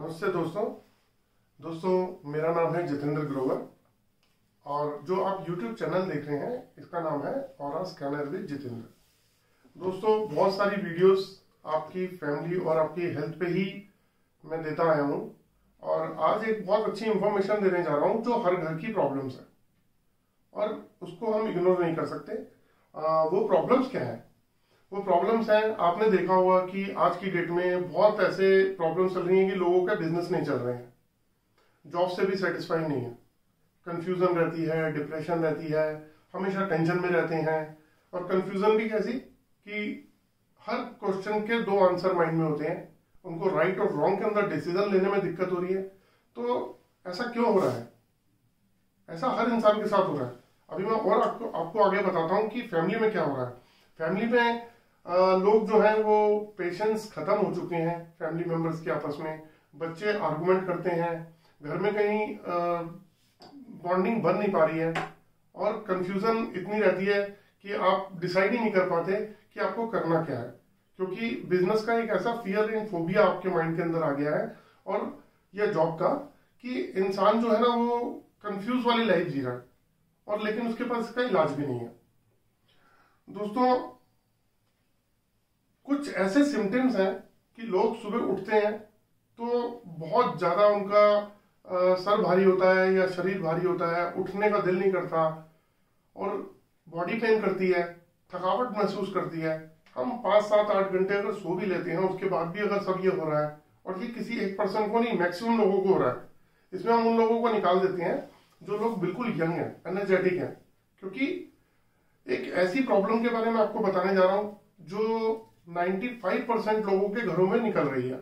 नमस्ते दोस्तों मेरा नाम है जितेंद्र ग्रोवर और जो आप YouTube चैनल देख रहे हैं इसका नाम है ऑरा स्कैनर विद जितेंद्र। दोस्तों बहुत सारी वीडियोस आपकी फैमिली और आपकी हेल्थ पे ही मैं देता आया हूँ और आज एक बहुत अच्छी इंफॉर्मेशन देने जा रहा हूँ जो हर घर की प्रॉब्लम्स है और उसको हम इग्नोर नहीं कर सकते। वो प्रॉब्लम्स क्या है? वो प्रॉब्लम्स हैं, आपने देखा होगा कि आज की डेट में बहुत ऐसे प्रॉब्लम्स चल रही हैं कि लोगों का बिजनेस नहीं चल रहे हैं, जॉब से भी सेटिस्फाई नहीं है, कंफ्यूजन रहती है, डिप्रेशन रहती है, हमेशा टेंशन में रहते हैं। और कंफ्यूजन भी कैसी कि हर क्वेश्चन के दो आंसर माइंड में होते हैं, उनको राइट और रॉन्ग के अंदर डिसीजन लेने में दिक्कत हो रही है। तो ऐसा क्यों हो रहा है? ऐसा हर इंसान के साथ हो रहा है। अभी मैं और आपको आगे बताता हूँ कि फैमिली में क्या हो रहा है। फैमिली में लोग जो हैं वो पेशेंस खत्म हो चुके हैं फैमिली मेंबर्स के आपस में। बच्चे आर्गुमेंट करते हैं, घर में कहीं बॉन्डिंग बन नहीं पा रही है और कंफ्यूजन इतनी रहती है कि आप डिसाइड ही नहीं कर पाते कि आपको करना क्या है, क्योंकि बिजनेस का एक ऐसा फियर एंड फोबिया आपके माइंड के अंदर आ गया है और यह जॉब का कि इंसान जो है ना वो कंफ्यूज वाली लाइफ जी रहा है और लेकिन उसके पास इसका इलाज भी नहीं है। दोस्तों कुछ ऐसे सिम्टम्स हैं कि लोग सुबह उठते हैं तो बहुत ज्यादा उनका सर भारी होता है या शरीर भारी होता है, उठने का दिल नहीं करता और बॉडी पेन करती है, थकावट महसूस करती है। हम 5, 7, 8 घंटे अगर सो भी लेते हैं उसके बाद भी अगर सब ये हो रहा है, और ये किसी एक पर्सन को नहीं, मैक्सिमम लोगों को हो रहा है। इसमें हम उन लोगों को निकाल देते हैं जो लोग बिल्कुल यंग हैं, एनर्जेटिक हैं, क्योंकि एक ऐसी प्रॉब्लम के बारे में आपको बताने जा रहा हूं जो 95% लोगों के घरों में निकल रही है।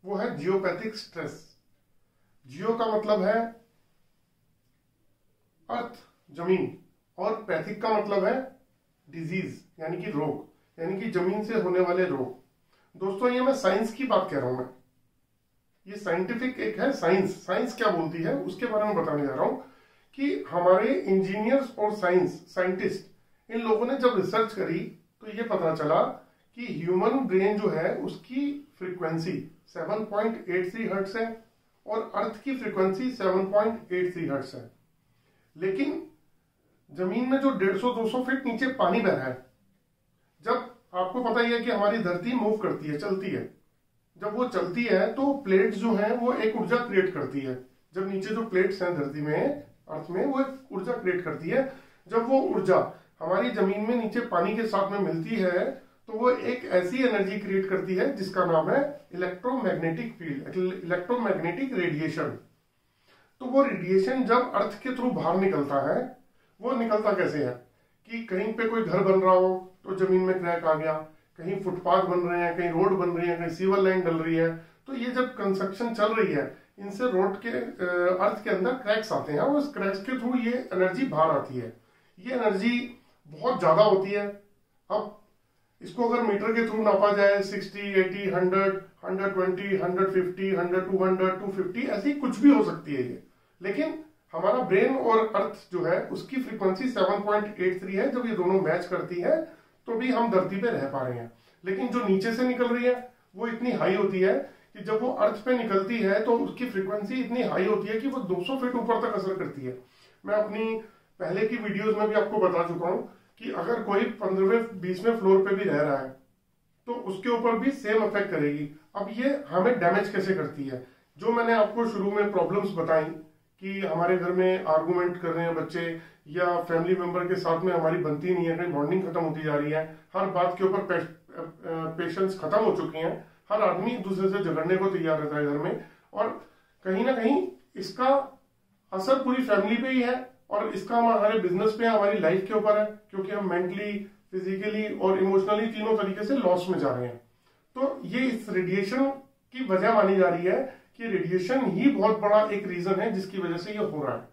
वो है जियोपैथिक स्ट्रेस। जियो का मतलब है अर्थ, जमीन, और पैथिक का मतलब है डिजीज यानी कि रोग, यानी कि जमीन से होने वाले रोग। दोस्तों ये मैं साइंस की बात कह रहा हूं, मैं ये साइंटिफिक एक है साइंस। साइंस क्या बोलती है उसके बारे में बताने जा रहा हूं कि हमारे इंजीनियर्स और साइंटिस्ट इन लोगों ने जब रिसर्च करी तो ये पता चला कि ह्यूमन ब्रेन जो है उसकी फ्रीक्वेंसी 7.83 हर्ट्ज है और अर्थ की फ्रीक्वेंसी 7.83 हर्ट्ज है। लेकिन जमीन में जो 150-200 फीट नीचे पानी बह रहा है, जब आपको पता ही है कि हमारी धरती मूव करती है, चलती है, जब वो चलती है तो प्लेट्स जो है वो एक ऊर्जा क्रिएट करती है। जब नीचे जो प्लेट्स हैं धरती में, अर्थ में, वो एक ऊर्जा क्रिएट करती है। जब वो ऊर्जा हमारी जमीन में नीचे पानी के साथ में मिलती है तो वो एक ऐसी एनर्जी क्रिएट करती है जिसका नाम है इलेक्ट्रोमैग्नेटिक फील्ड, इलेक्ट्रोमैग्नेटिक रेडिएशन। तो वो रेडिएशन जब अर्थ के थ्रू बाहर निकलता है, वो निकलता कैसे है कि कहीं पे कोई घर बन रहा हो तो जमीन में क्रैक आ गया, कहीं फुटपाथ बन रहे हैं, कहीं रोड बन रही है, कहीं सीवर लाइन डल रही है, तो ये जब कंस्ट्रक्शन चल रही है इनसे रोड के अर्थ के अंदर क्रैक्स आते हैं और उस क्रैक्स के थ्रू ये एनर्जी बाहर आती है। ये एनर्जी बहुत ज्यादा होती है। अब इसको अगर मीटर के थ्रू नापा जाए 60, 80, 100, 120, 150, 100, 200, 250, ऐसी कुछ भी हो सकती है ये। लेकिन हमारा ब्रेन और अर्थ जो है उसकी फ्रीक्वेंसी 7.83 है। जब ये दोनों मैच करती है तो भी हम धरती पे रह पा रहे हैं। लेकिन जो नीचे से निकल रही है वो इतनी हाई होती है कि जब वो अर्थ पे निकलती है तो उसकी फ्रीक्वेंसी इतनी हाई होती है कि वो 200 फीट ऊपर तक असर करती है। मैं अपनी पहले की वीडियोस में भी आपको बता चुका हूं कि अगर कोई 15वें 20वें फ्लोर पे भी रह रहा है तो उसके ऊपर भी सेम इफेक्ट करेगी। अब ये हमें डैमेज कैसे करती है? जो मैंने आपको शुरू में प्रॉब्लम्स बताई कि हमारे घर में आर्गुमेंट कर रहे हैं बच्चे या फैमिली मेंबर के साथ में हमारी बनती नहीं है, कहीं बॉन्डिंग खत्म होती जा रही है, हर बात के ऊपर पेशेंस खत्म हो चुकी हैं, हर आदमी एक दूसरे से झगड़ने को तैयार रहता है घर में, और कहीं ना कहीं इसका असर पूरी फैमिली पे ही है और इसका हमारे बिजनेस पे, हमारी लाइफ के ऊपर है, क्योंकि हम मेंटली, फिजिकली और इमोशनली तीनों तरीके से लॉस में जा रहे हैं। तो ये इस रेडिएशन की वजह मानी जा रही है कि रेडिएशन ही बहुत बड़ा एक रीजन है जिसकी वजह से ये हो रहा है।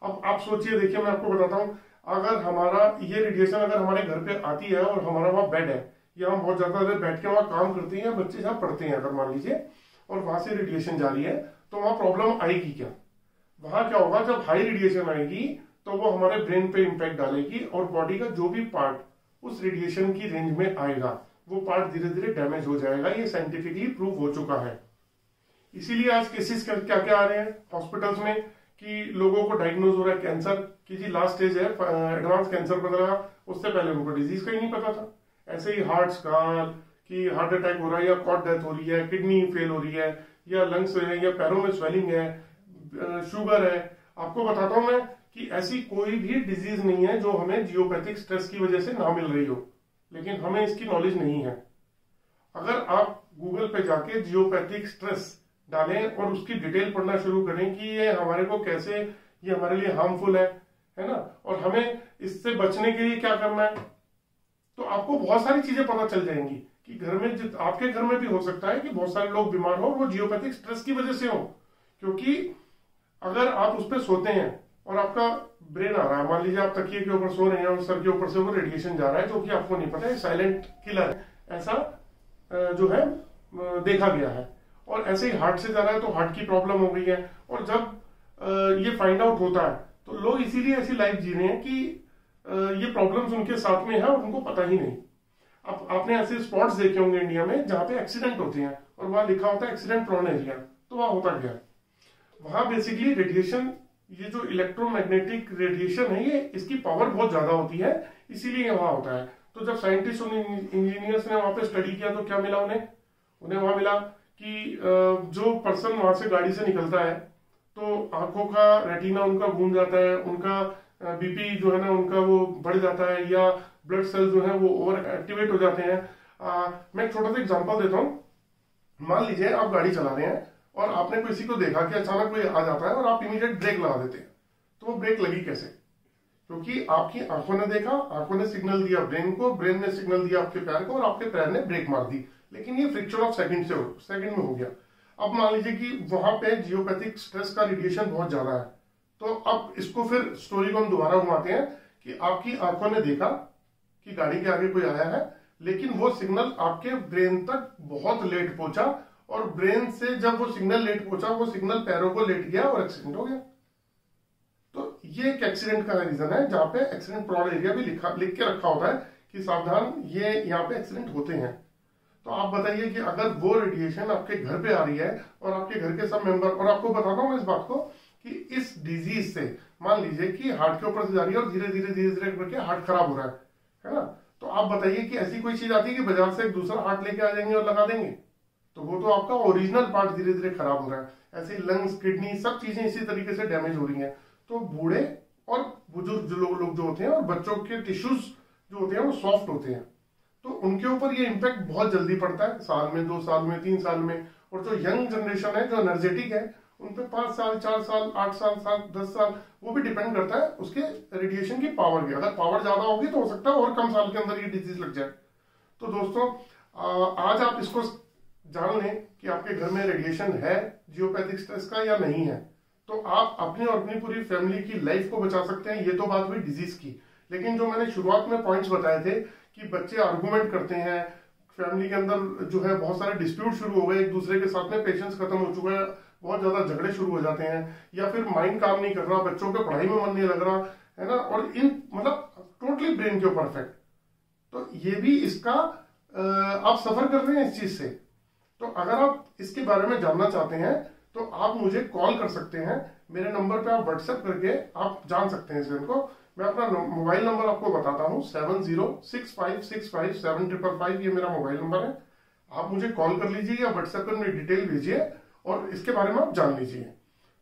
अब आप सोचिए, देखिए मैं आपको बताता हूं, अगर हमारा ये रेडिएशन अगर हमारे घर पे आती है और हमारा वहां बेड है या हम बहुत ज्यादा देर बैठ के वहां काम करते हैं या बच्चे जहां पढ़ते हैं अगर मान लीजिए, और वहां से रेडिएशन जा रही है, तो वहां प्रॉब्लम आएगी क्या? वहां क्या होगा, जब हाई रेडिएशन आएगी तो वो हमारे ब्रेन पे इंपैक्ट डालेगी और बॉडी का जो भी पार्ट उस रेडिएशन की रेंज में आएगा वो पार्ट धीरे धीरे डैमेज हो जाएगा। ये साइंटिफिकली प्रूव हो चुका है। इसीलिए आज केसेस क्या क्या आ रहे हैं हॉस्पिटल्स में कि लोगों को डायग्नोज हो रहा है कैंसर की जी लास्ट स्टेज है, एडवांस कैंसर बन रहा, उससे पहले उनको डिजीज का ही नहीं पता था। ऐसे ही हार्ट का कि हार्ट अटैक हो रहा है या कॉट डेथ हो रही है, किडनी फेल हो रही है या लंग्स है या पैरों में स्वेलिंग है, शुगर है। आपको बताता हूं मैं कि ऐसी कोई भी डिजीज नहीं है जो हमें जियोपैथिक स्ट्रेस की वजह से ना मिल रही हो, लेकिन हमें इसकी नॉलेज नहीं है। अगर आप गूगल पे जाके जियोपैथिक स्ट्रेस डालें और उसकी डिटेल पढ़ना शुरू करें कि ये हमारे को कैसे, ये हमारे लिए हार्मफुल है ना, और हमें इससे बचने के लिए क्या करना है, तो आपको बहुत सारी चीजें पता चल जाएंगी कि घर में आपके घर में भी हो सकता है कि बहुत सारे लोग बीमार हो, वो जियोपैथिक स्ट्रेस की वजह से हो। क्योंकि अगर आप उस पर सोते हैं और आपका ब्रेन आ रहा है, मान लीजिए आप तकिए के ऊपर सो रहे हैं और सर के ऊपर से वो रेडिएशन जा रहा है जो कि आपको नहीं पता है, साइलेंट किलर है, ऐसा जो है देखा गया है। और ऐसे ही हार्ट से जा रहा है तो हार्ट की प्रॉब्लम हो गई है। और जब ये फाइंड आउट होता है तो लोग इसीलिए ऐसी लाइफ जी रहे हैं कि ये प्रॉब्लम्स उनके साथ में है और उनको पता ही नहीं। अब आपने ऐसे स्पॉट्स देखे होंगे इंडिया में जहां पे एक्सीडेंट होते हैं और वहां लिखा होता है एक्सीडेंट प्रोन एरिया, तो वहां होता क्या है, वहां बेसिकली रेडिएशन, ये जो इलेक्ट्रोमैग्नेटिक रेडिएशन है, ये इसकी पावर बहुत ज्यादा होती है, इसीलिए वहां होता है। तो जब साइंटिस्ट और इंजीनियर्स ने वहां पे स्टडी किया तो क्या मिला उन्हें वहां मिला कि जो पर्सन वहां से गाड़ी से निकलता है तो आंखों का रेटिना उनका घूम जाता है, उनका बीपी जो है ना उनका वो बढ़ जाता है, या ब्लड सेल जो है वो ओवर एक्टिवेट हो जाते हैं। मैं एक छोटा सा एग्जांपल देता हूं। मान लीजिए आप गाड़ी चला रहे हैं और आपने किसी को देखा कि अचानक कोई आ जाता है और आप इमीडिएट ब्रेक लगा देते हैं, तो वो ब्रेक लगी कैसे? क्योंकि आपकी आंखों ने देखा, आंखों ने सिग्नल दिया ब्रेन को, ब्रेन ने सिग्नल दिया आपके पैर को और आपके पैर ने ब्रेक मार दी। लेकिन ये फ्रिक्शन ऑफ सेकंड में हो गया। अब मान लीजिए कि वहां पे जियोपैथिक स्ट्रेस का रेडिएशन बहुत ज्यादा है, तो अब इसको फिर स्टोरी को हम दोबारा घुमाते हैं कि आपकी आंखों ने देखा कि गाड़ी के आगे कोई आया है, लेकिन वो सिग्नल आपके ब्रेन तक बहुत लेट पहुंचा और ब्रेन से जब वो सिग्नल लेट पहुंचा, वो सिग्नल पैरों को लेट गया और एक्सीडेंट हो गया। तो ये एक एक्सीडेंट का रीजन है जहां पे एक्सीडेंट प्रोन एरिया भी लिख के रखा होता है कि सावधान, ये यहाँ पे एक्सीडेंट होते हैं। तो आप बताइए कि अगर वो रेडिएशन आपके घर पे आ रही है और आपके घर के सब मेंबर, और आपको बताता हूं मैं इस बात को कि इस डिजीज से मान लीजिए कि हार्ट के ऊपर से जा रही है और धीरे धीरे करके हार्ट खराब हो रहा है ना, तो आप बताइए कि ऐसी कोई चीज आती है कि बाजार से एक दूसरा हार्ट लेके आ जाएंगे और लगा देंगे, तो वो तो आपका ओरिजिनल पार्ट धीरे धीरे खराब हो रहा है। ऐसे लंग्स, किडनी, सब चीजें इसी तरीके से डैमेज हो रही हैं। तो बूढ़े और बुजुर्ग जो लोग जो होते हैं और बच्चों के टिश्यूज जो होते हैं वो सॉफ्ट होते हैं, तो उनके ऊपर ये इम्पैक्ट बहुत जल्दी पड़ता है, साल में, 2 साल में, 3 साल में। और जो यंग जनरेशन है, जो एनर्जेटिक है, उन पे 5 साल, 4 साल, 8 साल, 10 साल, वो भी डिपेंड करता है उसके रेडिएशन की पावर की। अगर पावर ज्यादा होगी तो हो सकता है और कम साल के अंदर ये डिजीज लग जाए। तो दोस्तों आज आप इसको जान लें कि आपके घर में रेडिएशन है जियोपैथिक स्ट्रेस का या नहीं है, तो आप अपनी और अपनी पूरी फैमिली की लाइफ को बचा सकते हैं। ये तो बात हुई डिजीज की, लेकिन जो मैंने शुरुआत में पॉइंट्स बताए थे कि बच्चे आर्गुमेंट करते हैं, फैमिली के अंदर जो है बहुत सारे डिस्प्यूट शुरू हो गए, एक दूसरे के साथ में पेशेंस खत्म हो चुका है, बहुत ज्यादा झगड़े शुरू हो जाते हैं, या फिर माइंड काम नहीं कर रहा, बच्चों के पढ़ाई में मन नहीं लग रहा है ना, और इन मतलब टोटली ब्रेन के ऊपर इफेक्ट। तो ये भी इसका आप सफर कर रहे हैं इस चीज से। तो अगर आप इसके बारे में जानना चाहते हैं तो आप मुझे कॉल कर सकते हैं, मेरे नंबर पे आप व्हाट्सएप करके आप जान सकते हैं इसको। मैं अपना मोबाइल नंबर आपको बताता हूँ, 7065657555, ये मेरा मोबाइल नंबर है। आप मुझे कॉल कर लीजिए या व्हाट्सएप पर मेरी डिटेल भेजिए और इसके बारे में आप जान लीजिए।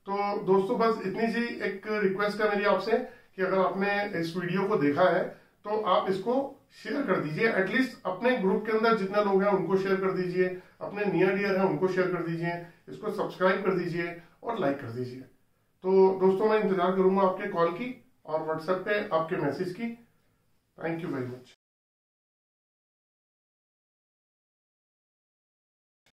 तो दोस्तों बस इतनी सी एक रिक्वेस्ट है मेरी आपसे कि अगर आपने इस वीडियो को देखा है तो आप इसको शेयर कर दीजिए, एटलीस्ट अपने ग्रुप के अंदर जितने लोग हैं उनको शेयर कर दीजिए, अपने नियर डियर हैं उनको शेयर कर दीजिए, इसको सब्सक्राइब कर दीजिए और लाइक कर दीजिए। तो दोस्तों मैं इंतजार करूंगा आपके कॉल की और व्हाट्सएप पे आपके मैसेज की। Thank you very much.